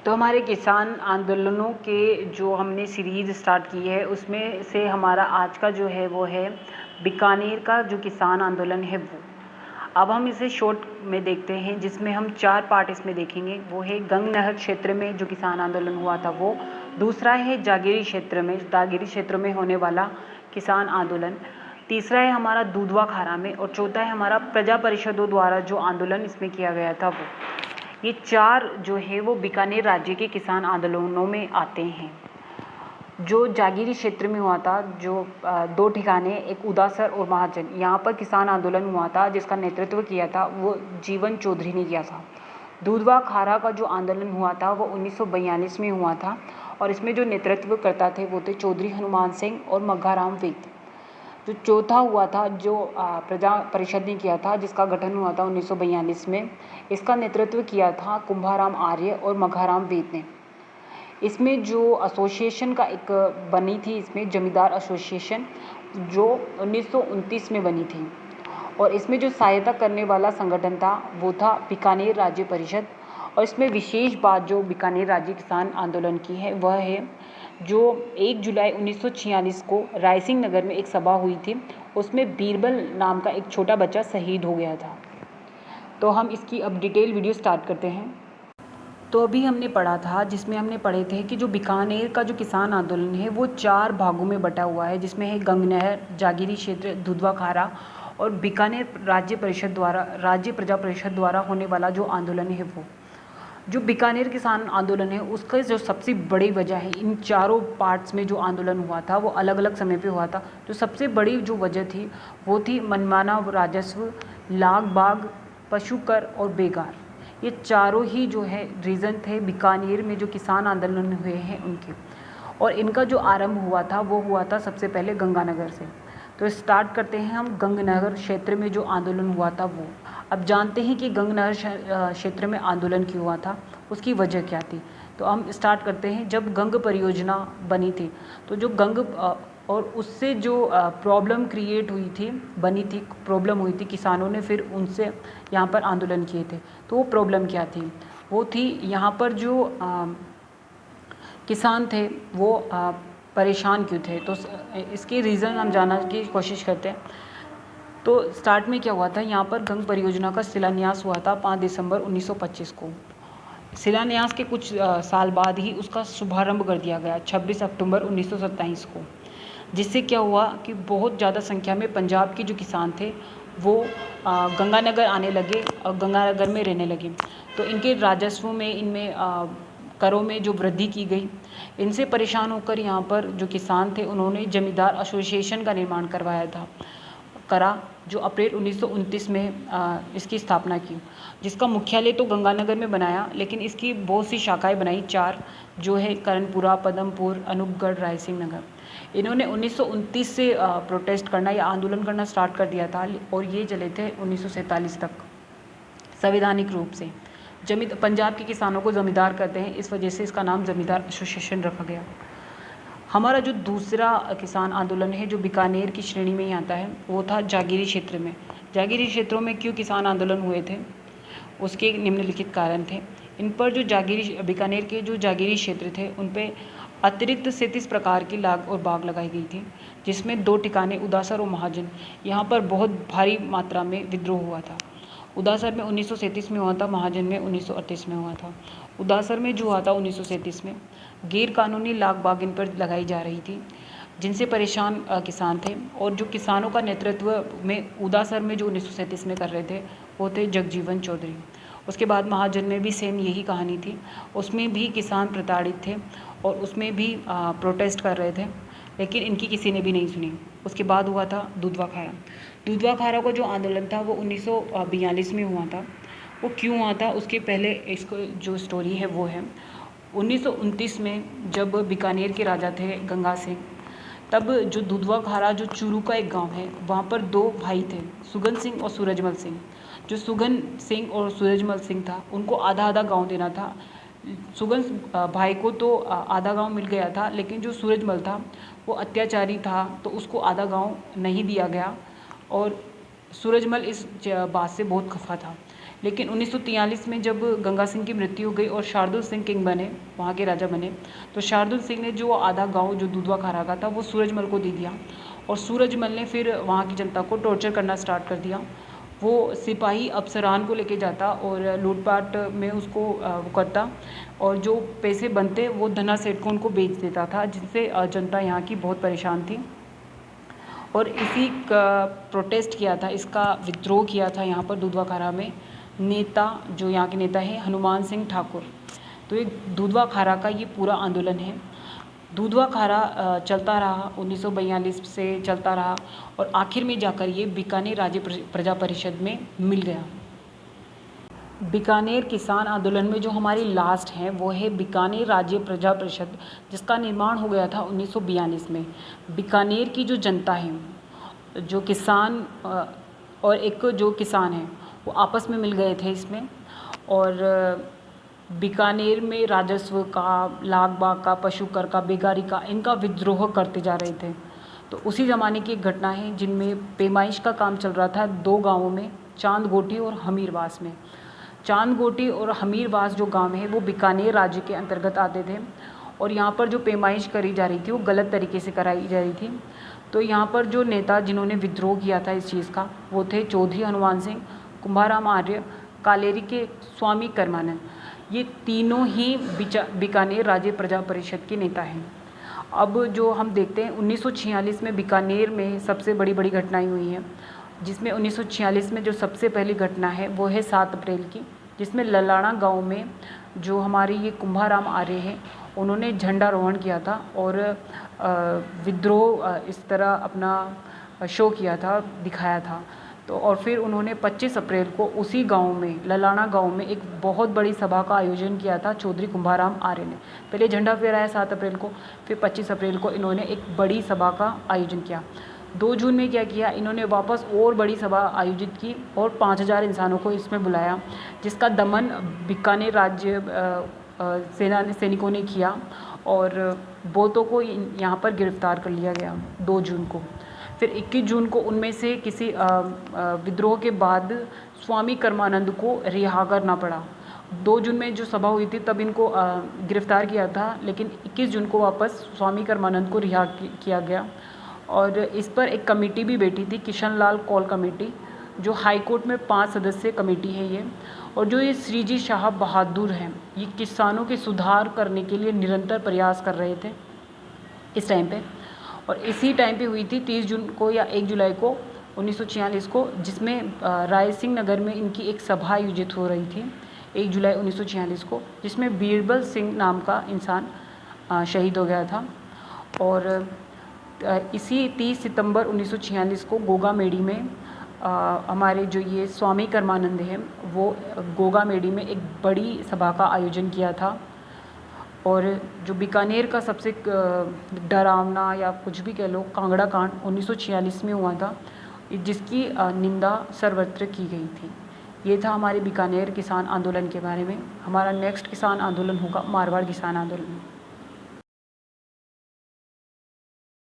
तो हमारे किसान आंदोलनों के जो हमने सीरीज़ स्टार्ट की है उसमें से हमारा आज का जो है वो है बीकानेर का जो किसान आंदोलन है वो। अब हम इसे शॉर्ट में देखते हैं जिसमें हम 4 पार्ट इसमें देखेंगे। वो है गंग नहर क्षेत्र में जो किसान आंदोलन हुआ था वो, दूसरा है जागीरी क्षेत्र में होने वाला किसान आंदोलन, तीसरा है हमारा दूधवा खारा में और चौथा है हमारा प्रजा परिषदों द्वारा जो आंदोलन इसमें किया गया था वो। ये 4 जो है वो बीकानेर राज्य के किसान आंदोलनों में आते हैं। जो जागीरी क्षेत्र में हुआ था, जो 2 ठिकाने, एक उदासर और महाजन, यहाँ पर किसान आंदोलन हुआ था जिसका नेतृत्व किया था वो जीवन चौधरी ने किया था। दूधवा खारा का जो आंदोलन हुआ था वो 1942 में हुआ था और इसमें जो नेतृत्व करता थे वो थे चौधरी हनुमान सिंह और मघाराम वेद। जो चौथा हुआ था जो प्रजा परिषद ने किया था जिसका गठन हुआ था 1942 में, इसका नेतृत्व किया था कुंभाराम आर्य और मघाराम वेद ने। इसमें जो एसोसिएशन का एक बनी थी, इसमें जमींदार एसोसिएशन जो 1929 में बनी थी और इसमें जो सहायता करने वाला संगठन था वो था बीकानेर राज्य परिषद। और इसमें विशेष बात जो बीकानेर राज्य किसान आंदोलन की है वह है जो 1 जुलाई 1946 को रायसिंह नगर में एक सभा हुई थी, उसमें बीरबल नाम का एक छोटा बच्चा शहीद हो गया था। तो हम इसकी अब डिटेल वीडियो स्टार्ट करते हैं। तो अभी हमने पढ़ा था जिसमें हमने पढ़े थे कि जो बीकानेर का जो किसान आंदोलन है वो 4 भागों में बटा हुआ है, जिसमें है गंग नहर, जागीरी क्षेत्र, दूधवा खारा और बीकानेर राज्य प्रजा परिषद द्वारा होने वाला जो आंदोलन है वो। जो बीकानेर किसान आंदोलन है उसका जो सबसे बड़ी वजह है, इन चारों पार्ट्स में जो आंदोलन हुआ था वो अलग अलग समय पे हुआ था। जो सबसे बड़ी जो वजह थी वो थी मनमाना राजस्व, लाग बाग, पशु कर और बेगार। ये चारों ही जो है रीज़न थे बीकानेर में जो किसान आंदोलन हुए हैं उनके। और इनका जो आरंभ हुआ था वो हुआ था सबसे पहले गंगानगर से। तो स्टार्ट करते हैं हम गंगनगर क्षेत्र में जो आंदोलन हुआ था वो। अब जानते हैं कि गंगनगर क्षेत्र में आंदोलन क्यों हुआ था, उसकी वजह क्या थी। तो हम स्टार्ट करते हैं, जब गंग परियोजना बनी थी तो जो गंग और उससे जो प्रॉब्लम क्रिएट हुई थी, प्रॉब्लम हुई थी, किसानों ने फिर उनसे यहाँ पर आंदोलन किए थे। तो वो प्रॉब्लम क्या थी, वो थी यहाँ पर जो किसान थे वो परेशान क्यों थे। तो इसके रीज़न हम जानने की कोशिश करते हैं। तो स्टार्ट में क्या हुआ था, यहाँ पर गंग परियोजना का शिलान्यास हुआ था 5 दिसंबर 1925 को। शिलान्यास के कुछ साल बाद ही उसका शुभारंभ कर दिया गया 26 अक्टूबर 1927 को, जिससे क्या हुआ कि बहुत ज़्यादा संख्या में पंजाब के जो किसान थे वो गंगानगर आने लगे और गंगानगर में रहने लगे। तो इनके राजस्व में, इनमें करों में जो वृद्धि की गई, इनसे परेशान होकर यहाँ पर जो किसान थे उन्होंने जमींदार एसोसिएशन का निर्माण करा जो अप्रैल 1929 में इसकी स्थापना की, जिसका मुख्यालय तो गंगानगर में बनाया, लेकिन इसकी बहुत सी शाखाएं बनाई, 4 जो है करणपुरा, पदमपुर, अनूपगढ़, रायसिंह नगर। इन्होंने 1929 से प्रोटेस्ट करना या आंदोलन करना स्टार्ट कर दिया था और ये चले थे 1947 तक संवैधानिक रूप से। पंजाब के किसानों को जमींदार कहते हैं, इस वजह से इसका नाम जमींदार एसोसिएशन रखा गया। हमारा जो दूसरा किसान आंदोलन है जो बीकानेर की श्रेणी में ही आता है वो था जागीरी क्षेत्र में। जागीरी क्षेत्रों में क्यों किसान आंदोलन हुए थे, उसके निम्नलिखित कारण थे। इन पर जो बीकानेर के जो जागीरी क्षेत्र थे उन पे अतिरिक्त 37 प्रकार की लाग और बाग लगाई गई थी, जिसमें 2 ठिकाने उदासर और महाजन, यहाँ पर बहुत भारी मात्रा में विद्रोह हुआ था। उदासर में 1937 में हुआ था, महाजन में 1938 में हुआ था। उदासर में जो हुआ था 1937 में, गैर कानूनी लाग बाग इन पर लगाई जा रही थी, जिनसे परेशान किसान थे। और जो किसानों का नेतृत्व में उदासर में जो 1937 में कर रहे थे वो थे जगजीवन चौधरी। उसके बाद महाजन में भी सेम यही कहानी थी, उसमें भी किसान प्रताड़ित थे और उसमें भी प्रोटेस्ट कर रहे थे, लेकिन इनकी किसी ने भी नहीं सुनी। उसके बाद हुआ था दूधवा खारा। दूधवा खारा का जो आंदोलन था वो 1942 में हुआ था। वो क्यों हुआ था उसके पहले इसको जो स्टोरी है वो है 1929 में, जब बीकानेर के राजा थे गंगा सिंह, तब जो दूधवा खारा जो चूरू का एक गांव है वहाँ पर 2 भाई थे, सुगन सिंह और सूरजमल सिंह। जो सुगन सिंह और सूरजमल सिंह था उनको आधा आधा गांव देना था। सुगन भाई को तो आधा गांव मिल गया था, लेकिन जो सूरजमल था वो अत्याचारी था तो उसको आधा गांव नहीं दिया गया और सूरजमल इस बात से बहुत खफा था। लेकिन 1943 में जब गंगा सिंह की मृत्यु हो गई और शार्दुल सिंह किंग बने, वहाँ के राजा बने, तो शार्दुल सिंह ने जो आधा गांव जो दुधवा खारा का था वो सूरजमल को दे दिया और सूरजमल ने फिर वहाँ की जनता को टॉर्चर करना स्टार्ट कर दिया। वो सिपाही अफसरान को लेके जाता और लूटपाट में उसको वो करता और जो पैसे बनते वो धना सेठ को उनको बेच देता था, जिससे जनता यहाँ की बहुत परेशान थी। और इसी का प्रोटेस्ट किया था, इसका विद्रोह किया था यहाँ पर दुधवा खारा में नेता, जो यहाँ के नेता हैं हनुमान सिंह ठाकुर। तो ये दुधवा खारा का ये पूरा आंदोलन है। दुधवा खारा चलता रहा, 1942 से चलता रहा और आखिर में जाकर ये बीकानेर राज्य प्रजा परिषद में मिल गया। बीकानेर किसान आंदोलन में जो हमारी लास्ट है वो है बीकानेर राज्य प्रजा परिषद, जिसका निर्माण हो गया था 1942 में। बीकानेर की जो जनता है, जो किसान और एक जो किसान है वो आपस में मिल गए थे इसमें, और बीकानेर में राजस्व का, लाग बाग का, पशु कर का, बेगारी का, इनका विद्रोह करते जा रहे थे। तो उसी ज़माने की एक घटना है जिनमें पैमाइश का काम चल रहा था 2 गाँवों में, चांदगोटी और हमीरवास में। चांदगोटी और हमीरवास जो गांव है वो बीकानेर राज्य के अंतर्गत आते थे और यहाँ पर जो पैमाइश करी जा रही थी वो गलत तरीके से कराई जा रही थी। तो यहाँ पर जो नेता जिन्होंने विद्रोह किया था इस चीज़ का वो थे चौधरी हनुमान सिंह, कुंभाराम आर्य, कालेरी के स्वामी कर्मानंद। ये तीनों ही बीकानेर राज्य प्रजा परिषद के नेता हैं। अब जो हम देखते हैं 1946 में बीकानेर में सबसे बड़ी घटनाएं हुई हैं, जिसमें 1946 में जो सबसे पहली घटना है वो है 7 अप्रैल की, जिसमें ललाना गांव में जो हमारे ये कुंभाराम आर्य हैं उन्होंने झंडारोहण किया था और विद्रोह इस तरह अपना शो किया था, दिखाया था। तो और फिर उन्होंने 25 अप्रैल को उसी गांव में, ललाना गांव में एक बहुत बड़ी सभा का आयोजन किया था चौधरी कुंभाराम आर्य ने। पहले झंडा फहराया 7 अप्रैल को, फिर 25 अप्रैल को इन्होंने एक बड़ी सभा का आयोजन किया। 2 जून में क्या किया, इन्होंने वापस और बड़ी सभा आयोजित की और 5000 इंसानों को इसमें बुलाया, जिसका दमन बीकानेर राज्य सैनिकों ने किया और बहुतों को यहाँ पर गिरफ्तार कर लिया गया 2 जून को। फिर 21 जून को उनमें से किसी विद्रोह के बाद स्वामी कर्मानंद को रिहा करना पड़ा। 2 जून में जो सभा हुई थी तब इनको गिरफ्तार किया था, लेकिन 21 जून को वापस स्वामी कर्मानंद को रिहा किया गया। और इस पर एक कमेटी भी बैठी थी, किशन लाल कौल कमेटी, जो हाई कोर्ट में 5 सदस्यीय कमेटी है ये। और जो ये श्रीजी शाह बहादुर हैं, ये किसानों के सुधार करने के लिए निरंतर प्रयास कर रहे थे इस टाइम पे। और इसी टाइम पे हुई थी 30 जून को या 1 जुलाई को 1946 को, जिसमें राय सिंह नगर में इनकी एक सभा आयोजित हो रही थी 1 जुलाई 1946 को, जिसमें बीरबल सिंह नाम का इंसान शहीद हो गया था। और इसी 30 सितंबर 1946 को गोगा मेडी में हमारे जो ये स्वामी कर्मानंद हैं वो गोगा मेडी में एक बड़ी सभा का आयोजन किया था। और जो बीकानेर का सबसे डरावना या कुछ भी कह लो कांगड़ा कांड 1946 में हुआ था, जिसकी निंदा सर्वत्र की गई थी। ये था हमारे बीकानेर किसान आंदोलन के बारे में। हमारा नेक्स्ट किसान आंदोलन होगा मारवाड़ किसान आंदोलन।